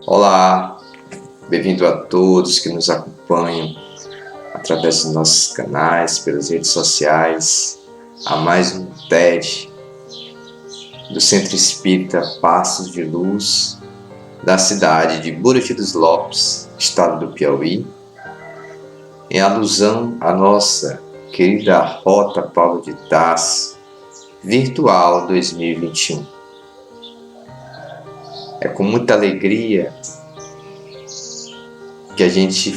Olá, bem-vindo a todos que nos acompanham através dos nossos canais, pelas redes sociais, a mais um TED do Centro Espírita Passos de Luz, da cidade de Buriti dos Lopes, estado do Piauí, em alusão à nossa querida Rota Paulo de Tarso Virtual 2021. É com muita alegria que a gente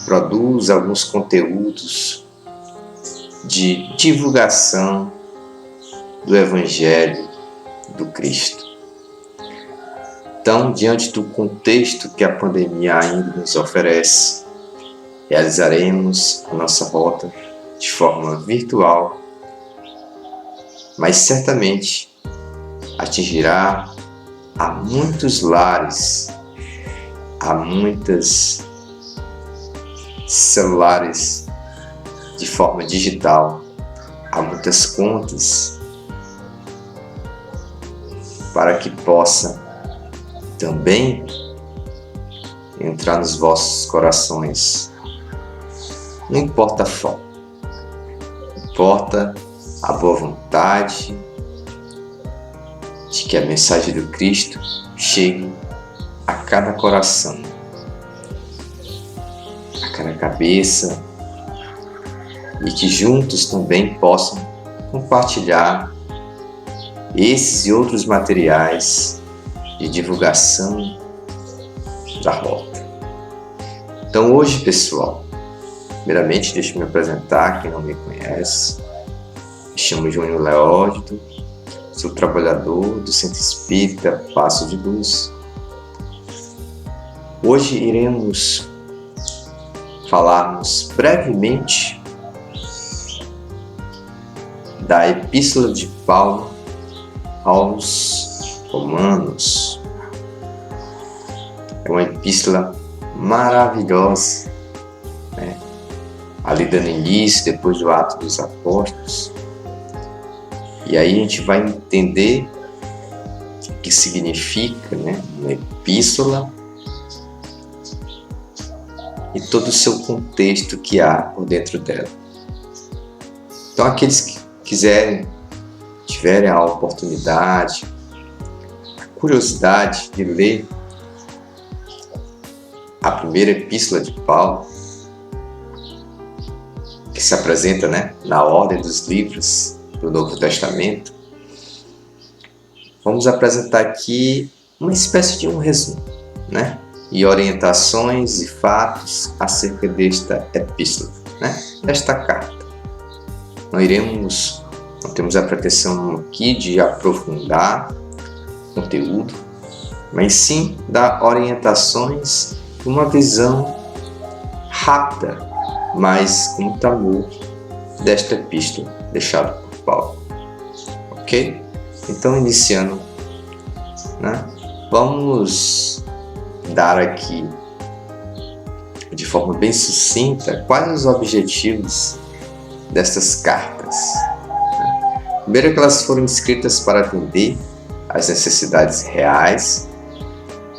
produz alguns conteúdos de divulgação do Evangelho do Cristo. Então, diante do contexto que a pandemia ainda nos oferece, realizaremos a nossa rota de forma virtual, mas certamente atingirá a muitos lares, a muitos celulares de forma digital, a muitas contas, para que possa também entrar nos vossos corações. Não importa a forma, importa a boa vontade de que a mensagem do Cristo chegue a cada coração, a cada cabeça, e que juntos também possam compartilhar esses e outros materiais de divulgação da rota. Então hoje, pessoal, primeiramente deixa eu me apresentar, quem não me conhece. Me chamo Júnior Leódio, sou trabalhador do Centro Espírita Passos de Luz. Hoje iremos falarmos brevemente da Epístola de Paulo aos Romanos. É uma epístola maravilhosa, né? Ali dando início, depois do Ato dos Apóstolos. E aí a gente vai entender o que significa, né, uma epístola e todo o seu contexto que há por dentro dela. Então, aqueles que tiverem a oportunidade, a curiosidade de ler a primeira epístola de Paulo, que se apresenta, né, na ordem dos livros do Novo Testamento, vamos apresentar aqui uma espécie de um resumo, né, e orientações e fatos acerca desta epístola, né, desta carta. Não temos a pretensão aqui de aprofundar o conteúdo, mas sim dar orientações e uma visão rápida, mas com muito amor, desta epístola deixada por Paulo. Ok? Então, iniciando, né, vamos dar aqui, de forma bem sucinta, quais os objetivos destas cartas. Primeiro, que elas foram escritas para atender às necessidades reais,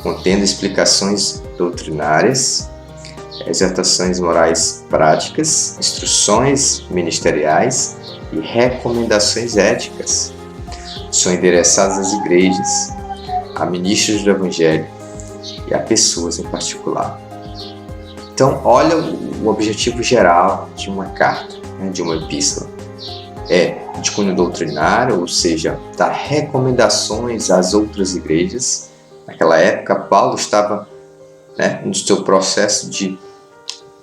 contendo explicações doutrinárias, exortações morais práticas, instruções ministeriais e recomendações éticas. São endereçadas às igrejas, a ministros do Evangelho e a pessoas em particular. Então, olha o objetivo geral de uma carta, né, de uma epístola. É de cunho doutrinário, ou seja, dar recomendações às outras igrejas. Naquela época, Paulo estava, né, no seu processo de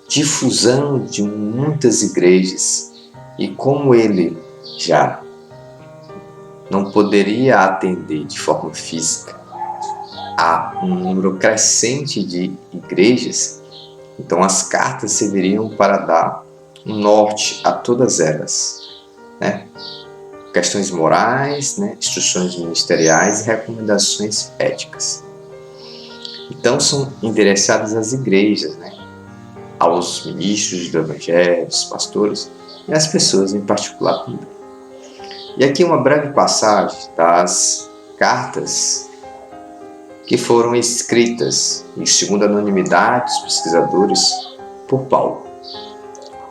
difusão de muitas igrejas, e como ele já não poderia atender de forma física a um número crescente de igrejas, então as cartas serviriam para dar um norte a todas elas, né? Questões morais, né? Instruções ministeriais e recomendações éticas. Então são endereçadas às igrejas, né, aos ministros do Evangelho, aos pastores e às pessoas em particular também. E aqui uma breve passagem das cartas que foram escritas, e segundo a anonimidade dos pesquisadores, por Paulo.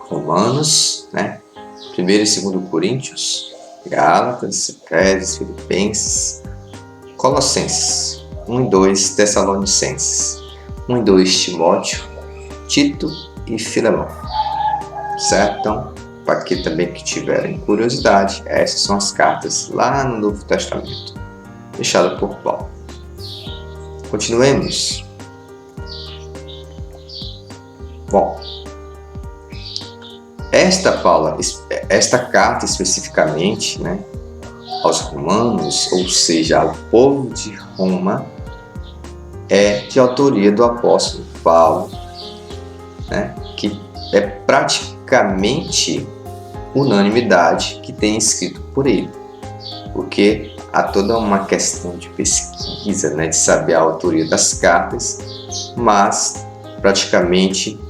Romanos, 1 e 2 Coríntios, Gálatas, Efésios, Filipenses, Colossenses, 1 e 2 Tessalonicenses, 1 e 2 Timóteo, Tito e Filemão. Certo? Então, para que também que tiverem curiosidade, essas são as cartas lá no Novo Testamento, deixadas por Paulo. Continuemos. Bom, esta carta especificamente, aos romanos, ou seja, ao povo de Roma, é de autoria do apóstolo Paulo, que é praticamente unanimidade que tem escrito por ele, porque há toda uma questão de pesquisa, de saber a autoria das cartas, mas praticamente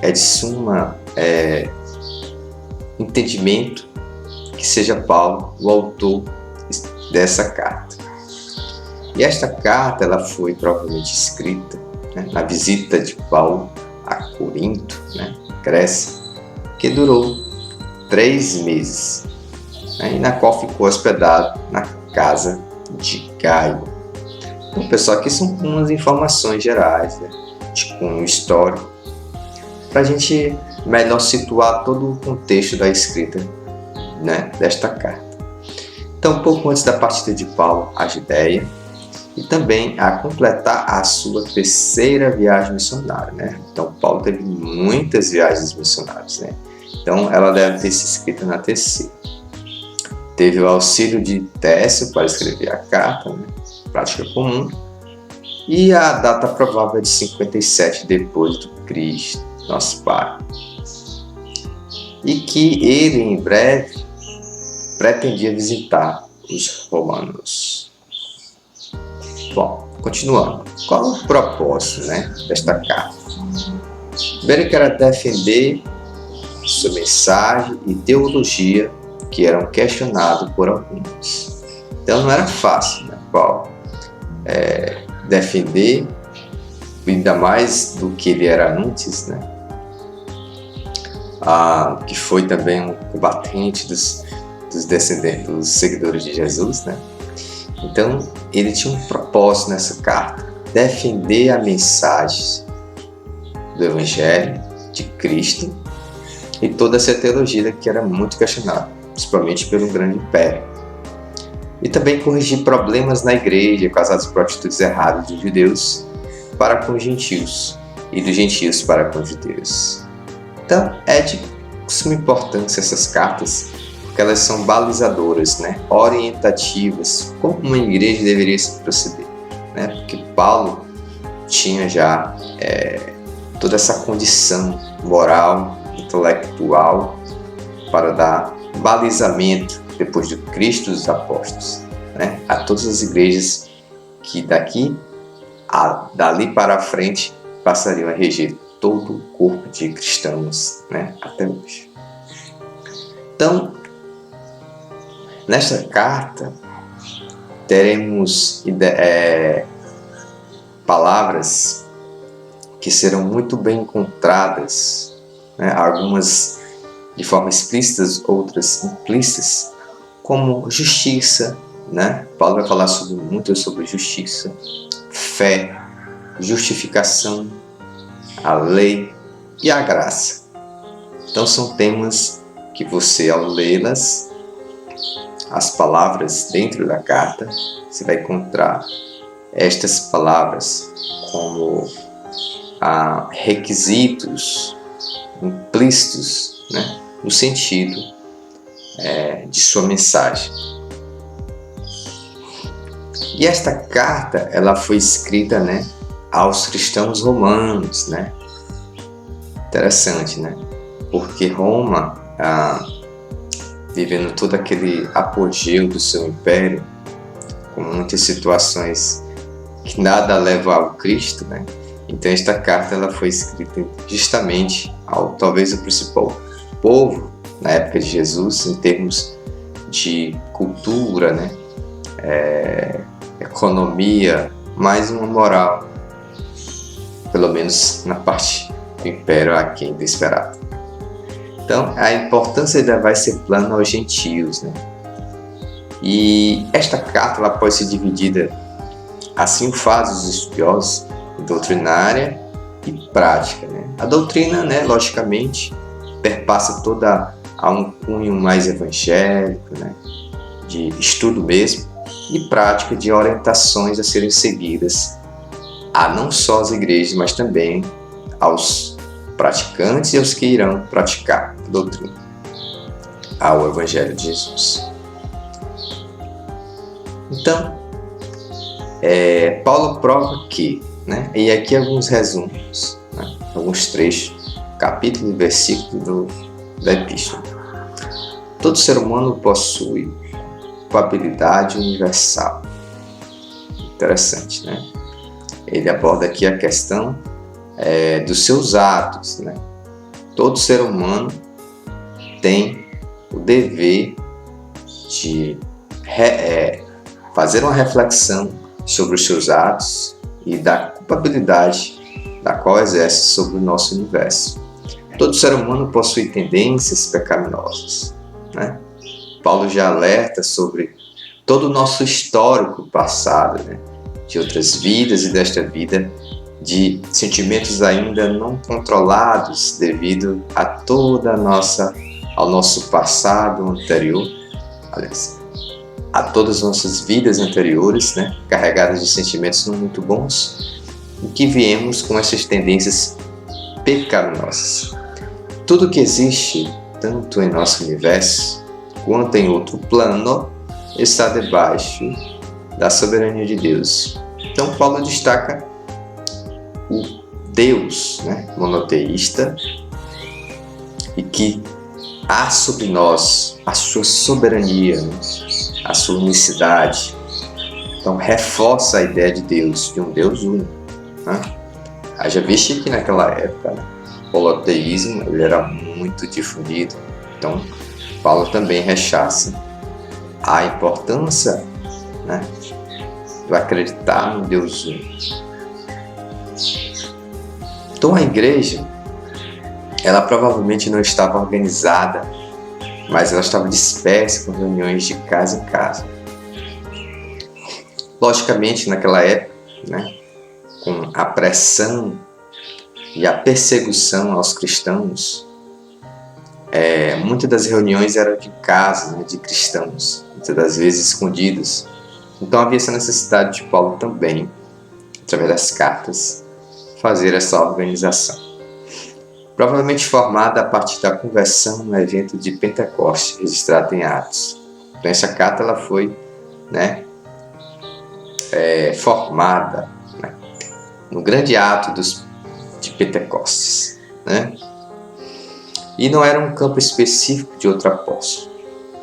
é de suma entendimento que seja Paulo o autor dessa carta. E esta carta ela foi provavelmente escrita na visita de Paulo a Corinto, Grécia, que durou 3 meses, e na qual ficou hospedado na casa de Gaio. Então, pessoal, aqui são umas informações gerais, de cunho histórico, para a gente melhor situar todo o contexto da escrita desta carta. Então, um pouco antes da partida de Paulo à Judéia, e também a completar a sua 3ª viagem missionária. Então, Paulo teve muitas viagens missionárias. Então, ela deve ter sido escrita na 3ª. Teve o auxílio de Técio para escrever a carta, prática comum, e a data provável é de 57 depois do Cristo, nosso Pai. E que ele, em breve, pretendia visitar os romanos. Bom, continuando. Qual o propósito desta carta? Primeiro, que era defender sua mensagem e teologia que eram questionados por alguns. Então não era fácil, Paulo defender, ainda mais do que ele era antes, que foi também um combatente dos descendentes, dos seguidores de Jesus, Então, ele tinha um propósito nessa carta: defender a mensagem do Evangelho de Cristo e toda essa teologia que era muito questionada, principalmente pelo grande império. E também corrigir problemas na igreja causados por atitudes erradas dos judeus para com os gentios e dos gentios para com os judeus. Então, é de suma importância essas cartas, porque elas são balizadoras, orientativas, como uma igreja deveria se proceder. Porque Paulo tinha já toda essa condição moral, intelectual, para dar balizamento, depois do Cristo dos apóstolos, a todas as igrejas que dali para frente passariam a reger todo o corpo de cristãos, até hoje. Então, nesta carta, teremos palavras que serão muito bem encontradas, algumas de forma explícita, outras implícitas, como justiça. Paulo vai falar muito sobre justiça, fé, justificação, a lei e a graça. Então são temas que você, ao lê-las, as palavras dentro da carta, você vai encontrar estas palavras como requisitos implícitos, no sentido de sua mensagem. E esta carta ela foi escrita aos cristãos romanos. Interessante, porque Roma, vivendo todo aquele apogeu do seu império, com muitas situações que nada leva ao Cristo, Então esta carta ela foi escrita justamente ao talvez o principal povo na época de Jesus, em termos de cultura, economia, mais uma moral, pelo menos na parte do império aquém do esperado. Então, a importância de levar esse plano aos gentios, né? E esta carta ela pode ser dividida, assim o fazem os estudiosos, em doutrinária e prática, né? A doutrina, né, logicamente, perpassa toda a um cunho mais evangélico, né, de estudo mesmo, e prática de orientações a serem seguidas a não só as igrejas, mas também aos praticantes e aos que irão praticar a doutrina, ao Evangelho de Jesus. Então, Paulo prova que, né, e aqui alguns resumos, né, alguns trechos, capítulo e versículo da epístola. Todo ser humano possui culpabilidade universal. Interessante, né? Ele aborda aqui a questão dos seus atos, né? Todo ser humano tem o dever de fazer uma reflexão sobre os seus atos e da culpabilidade da qual exerce sobre o nosso universo. Todo ser humano possui tendências pecaminosas, né? Paulo já alerta sobre todo o nosso histórico passado, né? De outras vidas e desta vida, de sentimentos ainda não controlados devido a ao nosso passado anterior, aliás, a todas as nossas vidas anteriores, né? Carregadas de sentimentos não muito bons, e que viemos com essas tendências pecaminosas. Tudo que existe, tanto em nosso universo quanto em outro plano, está debaixo da soberania de Deus. Então Paulo destaca o Deus, né, monoteísta, e que há sobre nós a sua soberania, né, a sua unicidade. Então reforça a ideia de Deus, de um Deus único, né? Já viste que naquela época, né, o monoteísmo ele era muito difundido. Então Paulo também rechaça a importância, né, do acreditar no Deus único. Então a igreja, ela provavelmente não estava organizada, mas ela estava dispersa com reuniões de casa em casa. Logicamente, naquela época, né, com a pressão e a perseguição aos cristãos, muitas das reuniões eram de casa, né, de cristãos, muitas das vezes escondidas. Então havia essa necessidade de Paulo também, através das cartas, fazer essa organização. Provavelmente formada a partir da conversão no evento de Pentecostes, registrado em Atos. Então essa carta ela foi, né, formada, né, no grande ato de Pentecostes, né? E não era um campo específico de outro apóstolo.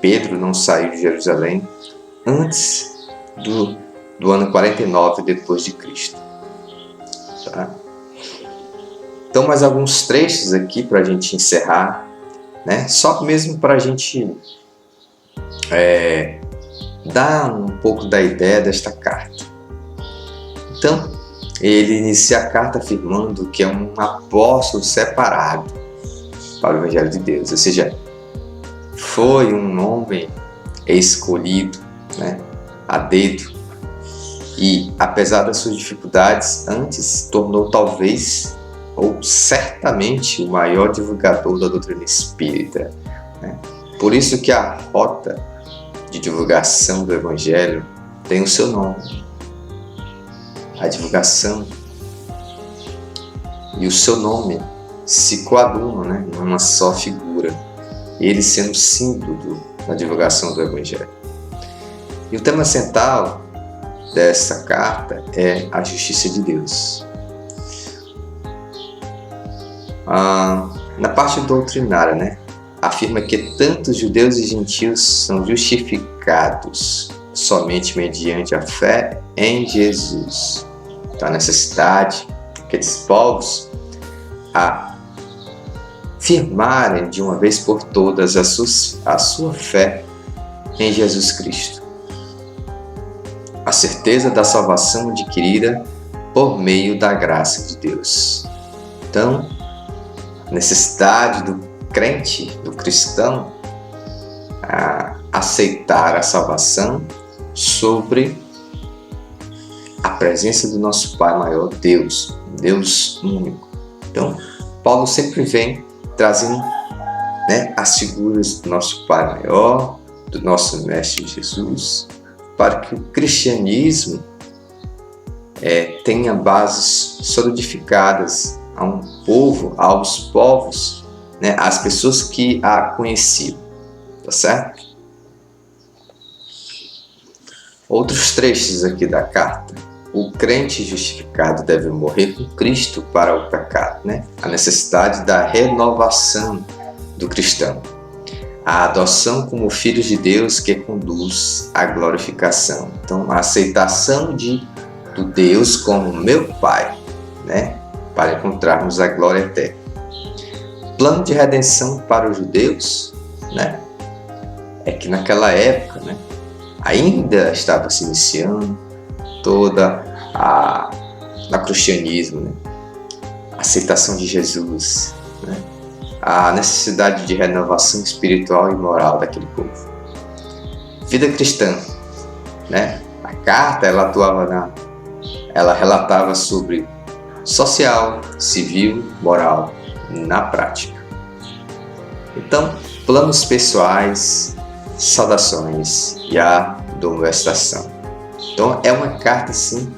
Pedro não saiu de Jerusalém antes do ano 49 depois de Cristo. Tá? Então, mais alguns trechos aqui para a gente encerrar, né? Só mesmo para a gente dar um pouco da ideia desta carta. Então, ele inicia a carta afirmando que é um apóstolo separado para o Evangelho de Deus, ou seja, foi um homem escolhido, né, a dedo, e apesar das suas dificuldades, antes tornou talvez ou certamente o maior divulgador da doutrina espírita, né? Por isso que a rota de divulgação do Evangelho tem o seu nome. A divulgação e o seu nome se coadunam, né, numa só figura, ele sendo símbolo da divulgação do Evangelho. E o tema central dessa carta é a justiça de Deus. Na parte doutrinária, né, afirma que tanto judeus e gentios são justificados somente mediante a fé em Jesus. Então a necessidade daqueles povos a firmarem de uma vez por todas a sua fé em Jesus Cristo. a certeza da salvação adquirida por meio da graça de Deus. Então, a necessidade do crente, do cristão, aceitar a salvação sobre a presença do nosso Pai maior, Deus único. Então, Paulo sempre vem trazendo as figuras do nosso Pai maior, do nosso Mestre Jesus, para que o cristianismo tenha bases solidificadas a um povo, aos povos, às pessoas que a conheciam, tá certo? Outros trechos aqui da carta. O crente justificado deve morrer com Cristo para o pecado, A necessidade da renovação do cristão. A adoção como filhos de Deus que conduz à glorificação. Então, a aceitação do Deus como meu Pai, para encontrarmos a glória eterna. Plano de redenção para os judeus, é que naquela época, ainda estava se iniciando toda o cristianismo, a aceitação de Jesus, a necessidade de renovação espiritual e moral daquele povo. Vida cristã, a carta ela relatava sobre social, civil, moral, na prática. Então, planos pessoais, saudações e admoestação. Então, é uma carta assim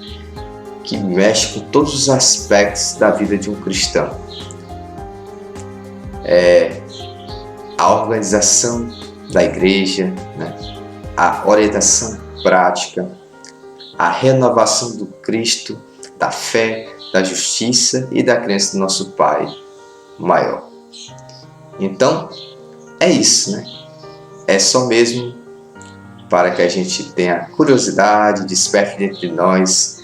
que mexe com todos os aspectos da vida de um cristão. A organização da igreja, a orientação prática, a renovação do Cristo, da fé, da justiça e da crença do nosso Pai maior. Então, é isso, É só mesmo para que a gente tenha curiosidade, desperte dentro de nós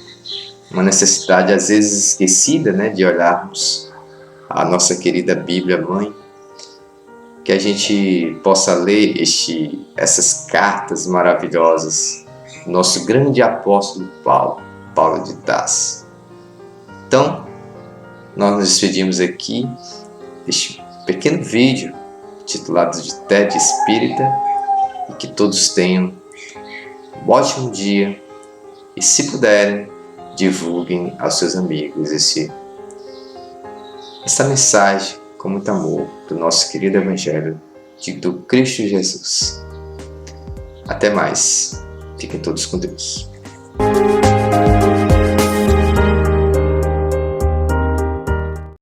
uma necessidade às vezes esquecida, de olharmos a nossa querida Bíblia Mãe, que a gente possa ler essas cartas maravilhosas do nosso grande apóstolo Paulo de Tarso. Então, nós nos despedimos aqui deste pequeno vídeo titulado de TED Espírita, e que todos tenham um ótimo dia e, se puderem, divulguem aos seus amigos essa mensagem com muito amor do nosso querido Evangelho do Cristo Jesus. Até mais. Fiquem todos com Deus.